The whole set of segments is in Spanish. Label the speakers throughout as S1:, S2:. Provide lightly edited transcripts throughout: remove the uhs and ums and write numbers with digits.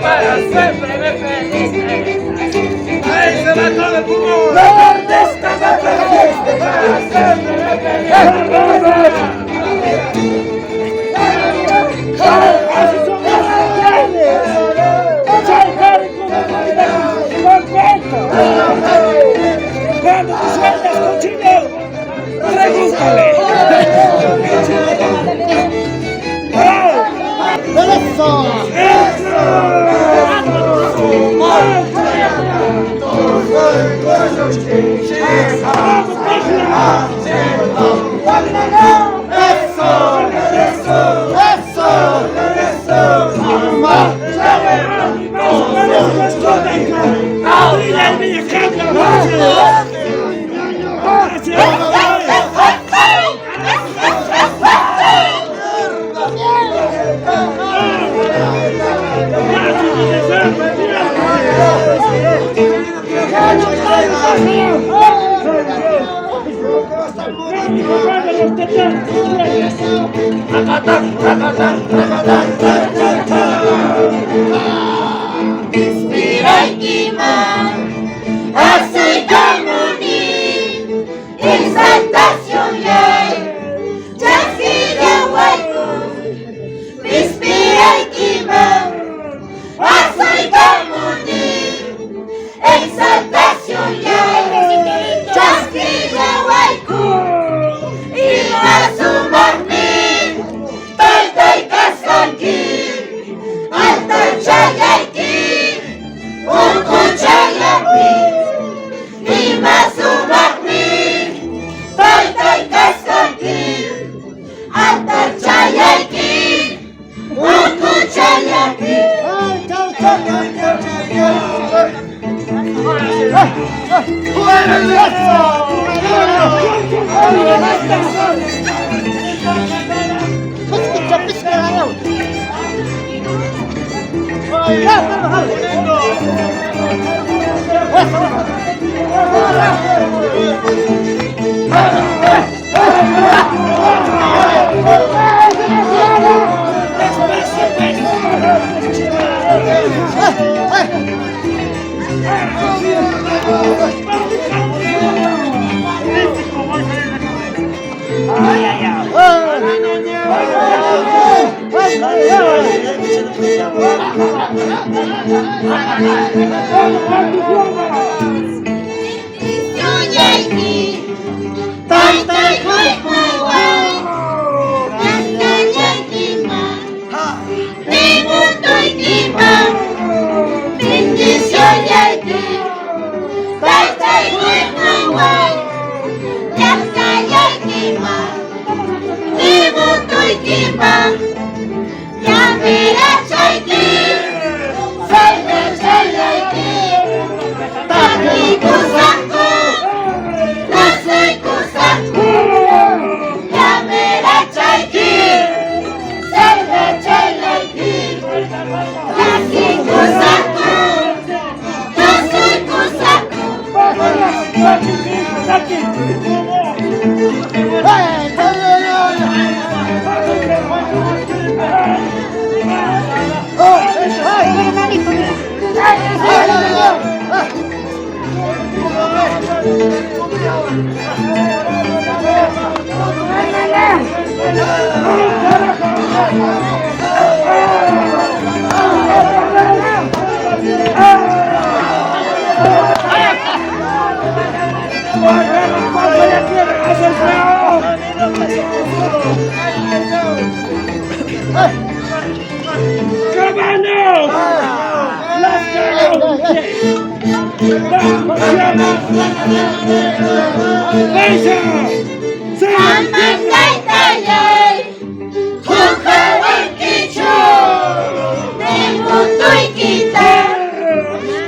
S1: Para siempre me perdiste. Ahí se va todo el pulmón. Me perdiste, para siempre me perdiste. Así son las grandes. Soy Harry contento. Cuando tú sueltas cochino, pregúntale.
S2: ¡Eso!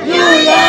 S3: Yuya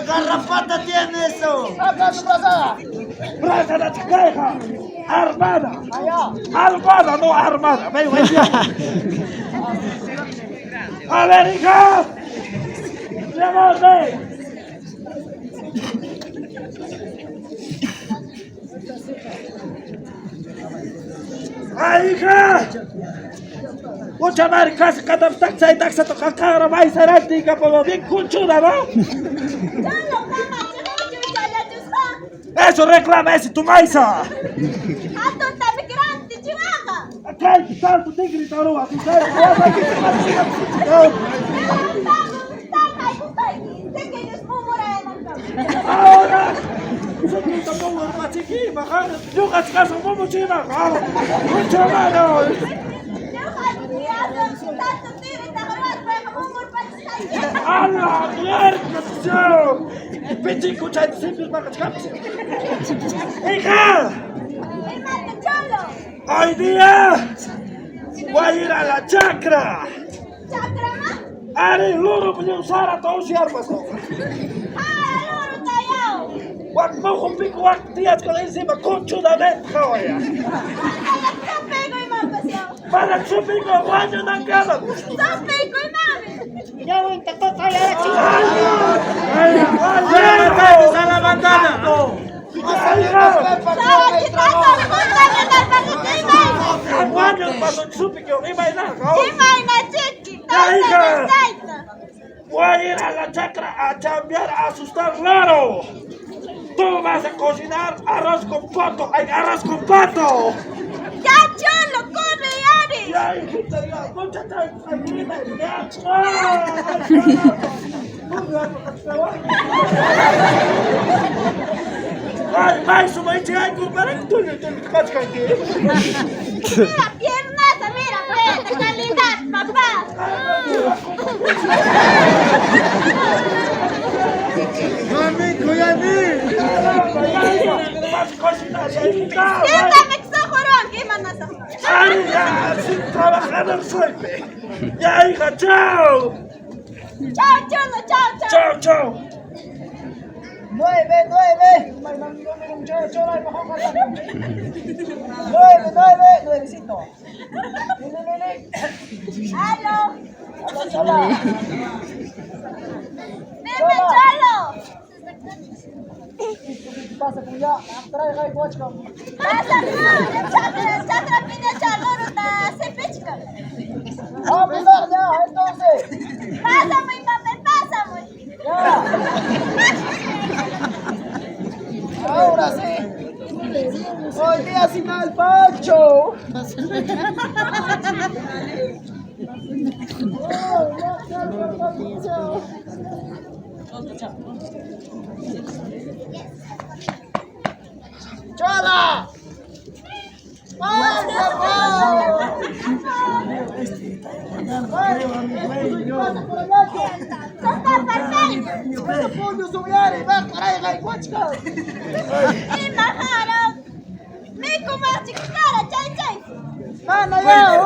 S2: Garrafata tiene eso.
S1: Saca tu braza. Braza la chica. Armada. Armada, no armada. Ven, ven. A ver, hija. Llévate. ¡Ay, hija! Mucha madre, casi cada taxa y taxa toca cara, va a ser antigua, pero bien conchuda, ¿no? Eso reclama ese tu maíza. Acá tanto te gritaron a tu cara. Ahora, eso que está todo el machiquí, bajando. Yo cascaso como chima, mucho mano. ¡Hala! ¡Mierda! ¡Pinche escucha de simples macachcaps! ¡Hija! ¡Hoy día! ¡Voy a ir a la chacra!
S3: ¿Chakra más?
S1: ¡Ari, loro, voy a usar a todos y armas! Wak mojo pico wak días con encima conchudamente, joya. Para su pico guayo na cama.
S3: Ya voy a intentar traer a la chica.
S1: ¡Ay, a la bandana! Guayo para su pico, imagina, voy a ir a la chacra a chambear, a asustar Laro. Tú vas a cocinar arroz con pato. ¡Ay, arroz con pato!
S3: ¡Ya, cholo! ¡Corre, Ari!
S1: ¡Ya, hijita, ya! ¡Mucha tranquila! ¡Ya! ¡Ay, ay, su maíz! ¡Ay, compadre! ¡Tú le tienes que aquí!
S3: ¡Mira, piernaza! ¡Mira, pues! ¡Calidad, papá!
S2: Mami, cuidado.
S3: ¡Siéntame, exójoro!
S1: Ay, ya, sin trabajador soy, pe. Ya, hija, chao.
S3: Chao, cholo, chao, chao.
S1: Chao, chao.
S2: 9, 9.
S3: Aló.
S2: Chola.
S3: Dime, cholo.
S2: Pasa kuya, trae gai kochka.
S3: Pasa, chakra, piña, chalo, ruta, sepechka.
S2: Vamos ya, entonces.
S3: Pasa, muy mame, pasa, muy.
S2: Ya. Ahora sí. Hoy día sin el Pancho. ¡Chola!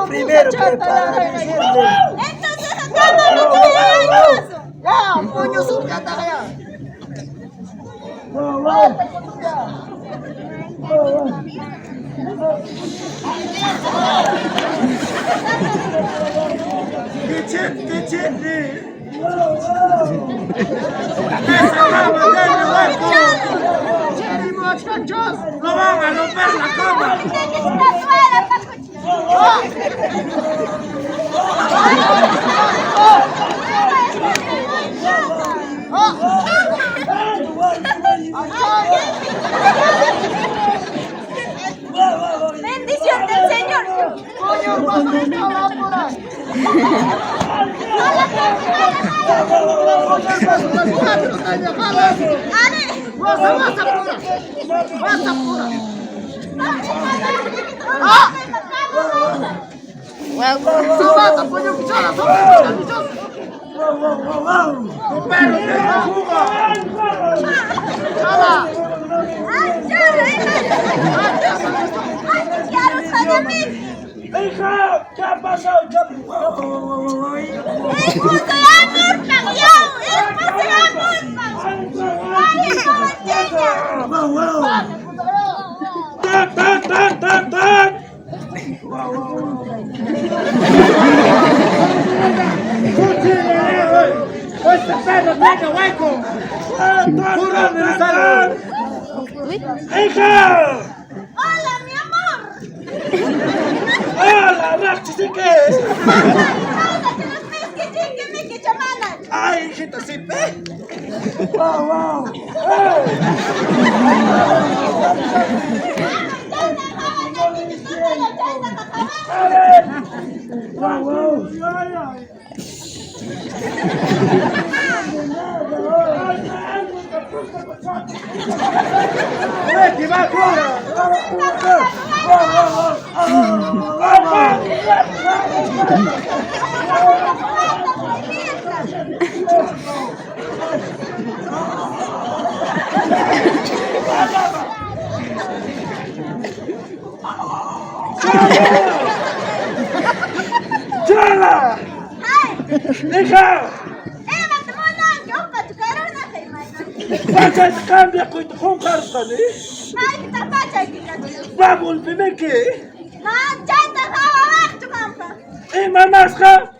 S2: Primero prepara
S3: Entonces acá no te
S2: ya, puño su gata ya.
S1: No van a romper la cama.
S3: Bendición del Señor.
S1: Hija, ¿qué ha pasado? ¡Este perro tiene hueco! ¡Hija!
S3: Hola, mi amor.
S1: ¡Hola, Rachi, sí que es! ¡Ay, hijita, sí, pe! ¡Wow, wow! ¡Wow, wow! ¡Vete, va, ¡Chala! ¡Hija! ¡Pacha, cambia con tu juncartani! ¡Vamos, bebé, qué! ¡Manasja!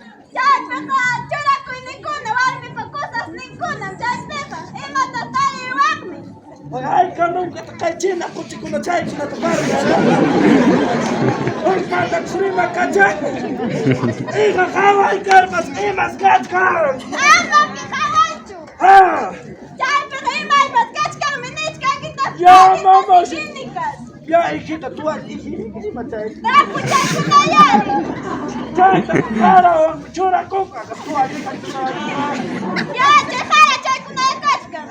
S1: ¡Ay, cabrón, que te cae china, coche con la chay, china, te carga! ¡Ay, manda, xrima, cacha! ¡Hija, java, y carmas, imas, gachka! ¡Ah! ¡Ya, mamá! ¡Ya, hijita, tú has hijita, chay! ¡Chay, te cara, chura, coca, tú has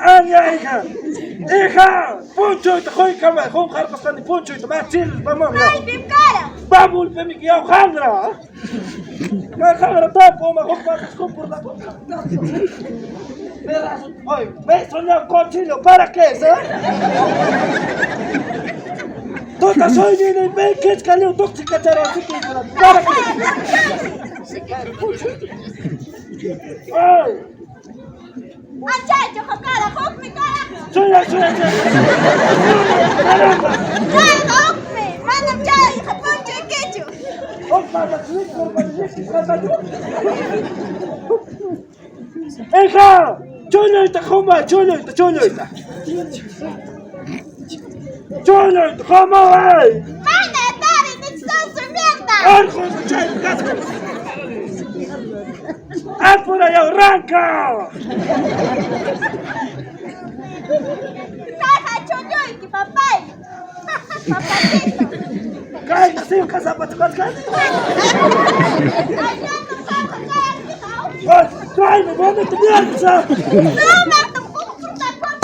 S1: ¡ay, ya, hija! ¡Hija! ¡Puncho, te joy, cama! ¡Jón, jarpas, tani, puncho, y te vas, chiles, vamos, ya! ¡Vamos, pe, mi guiao, jangra! ¡Jangra, tapo, ma, jón, patas, jón, por la boca! ¡Oye, ves, soñado, cochillo, ¿para qué, eh? Tota soineen ei mene keskellä liu toksika täällä on sikikuna.
S3: Achacho, jacala, hokme, carajo.
S1: Suya. Caramba.
S3: Carajo, hokme. Manam chay, japoncho y quecho.
S1: Hija, choñoita, joma, choñoita. Choñoita, joma, ay.
S3: Mana, tare, necesitamos su mierda.
S1: Arjo, chay, casco. Apura y arranca.
S3: Caja, choñoy, que papay. Papacito.
S1: Cai, assim, casar para tu cascar.
S3: Ay, no, caja, cállate,
S1: Vai, trai, me manda tu mierda.
S3: no, Marta, ¿cómo fruta con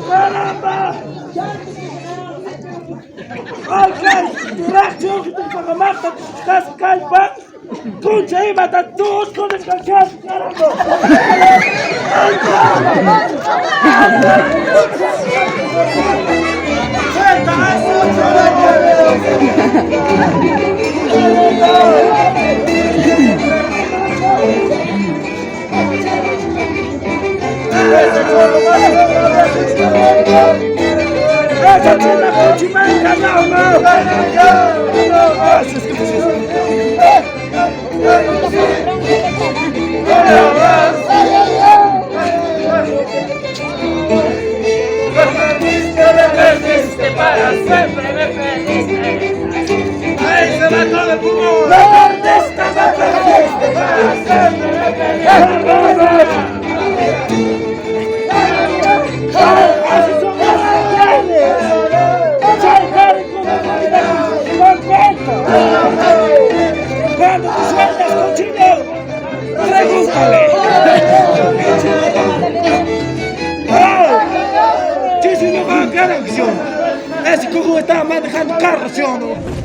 S1: Caramba. Okay, direct joke tu para matar tu casa calpa. Concha aí, mata todos com esse cachorro, caramba. Essa tina continua não,
S4: Para siempre me perdiste. Ahí se va todo el pulmón.
S1: Me perdiste para siempre me Cuando tú sueltas con chino, pregúntale. Esse couro está manejando carro, senhor.